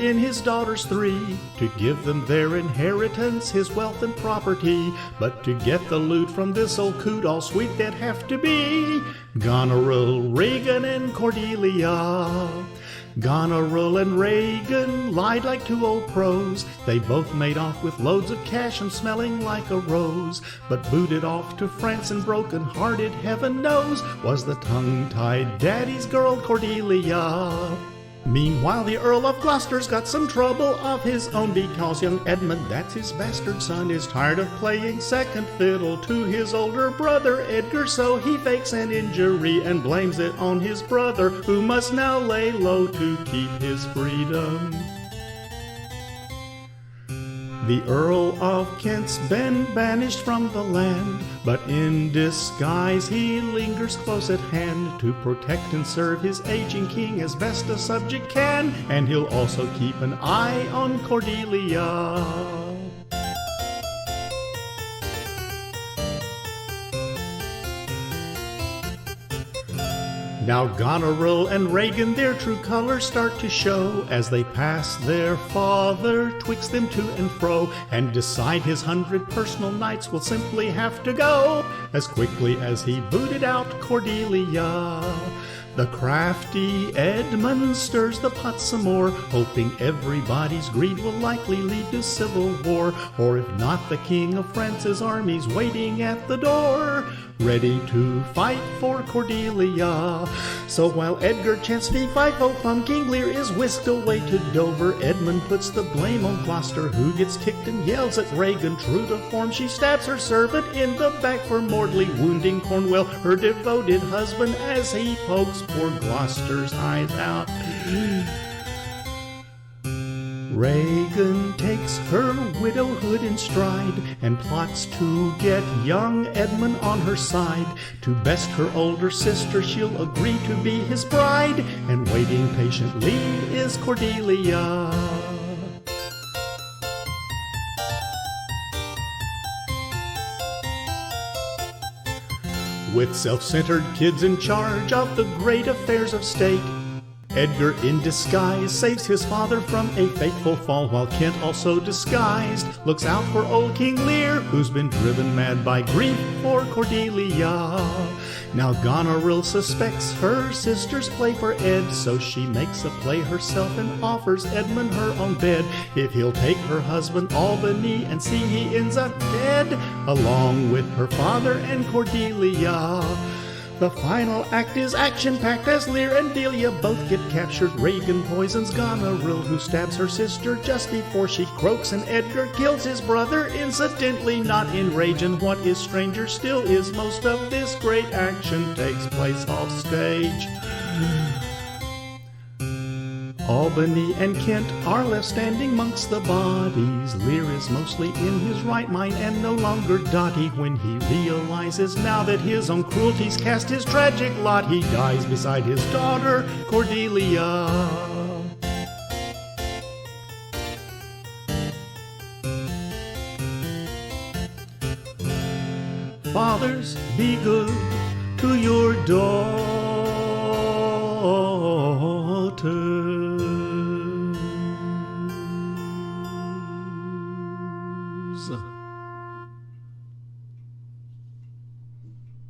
in his daughters three, to give them their inheritance, his wealth and property. But to get the loot from this old coot, all sweet they'd have to be. Goneril, Regan, and Cordelia. Goneril and Regan lied like two old pros. They both made off with loads of cash and smelling like a rose. But booted off to France and broken-hearted, heaven knows, was the tongue-tied daddy's girl Cordelia. Meanwhile, the Earl of Gloucester's got some trouble of his own, because young Edmund, that's his bastard son, is tired of playing second fiddle to his older brother Edgar. So he fakes an injury and blames it on his brother, who must now lay low to keep his freedom. The Earl of Kent's been banished from the land, but in disguise he lingers close at hand to protect and serve his aging king as best a subject can. And he'll also keep an eye on Cordelia. Now Goneril and Regan their true colors start to show, as they pass their father twixt them to and fro, and decide his 100 personal knights will simply have to go as quickly as he booted out Cordelia. The crafty Edmund stirs the pot some more, hoping everybody's greed will likely lead to civil war. Or if not, the King of France's army's waiting at the door, ready to fight for Cordelia. So while Edgar chants fee-fi-fo from King Lear is whisked away to Dover, Edmund puts the blame on Gloucester, who gets kicked and yells at Regan. True to form, she stabs her servant in the back for mortally wounding Cornwell, her devoted husband, as he pokes poor Gloucester's eyes out. Regan takes her widowhood in stride and plots to get young Edmund on her side. To best her older sister, she'll agree to be his bride, and waiting patiently is Cordelia. With self-centered kids in charge of the great affairs of state, Edgar in disguise saves his father from a fateful fall, while Kent, also disguised, looks out for old King Lear, who's been driven mad by grief for Cordelia. Now Goneril suspects her sister's play for Ed, so she makes a play herself and offers Edmund her own bed, if he'll take her husband Albany and see he ends up dead, along with her father and Cordelia. The final act is action-packed as Lear and Delia both get captured. Regan poisons Goneril, who stabs her sister just before she croaks, and Edgar kills his brother, incidentally not in rage. And what is stranger still is most of this great action takes place off stage. Albany and Kent are left standing amongst the bodies. Lear is mostly in his right mind and no longer dotty, when he realizes now that his own cruelties cast his tragic lot. He dies beside his daughter Cordelia. Fathers, be good to your daughters.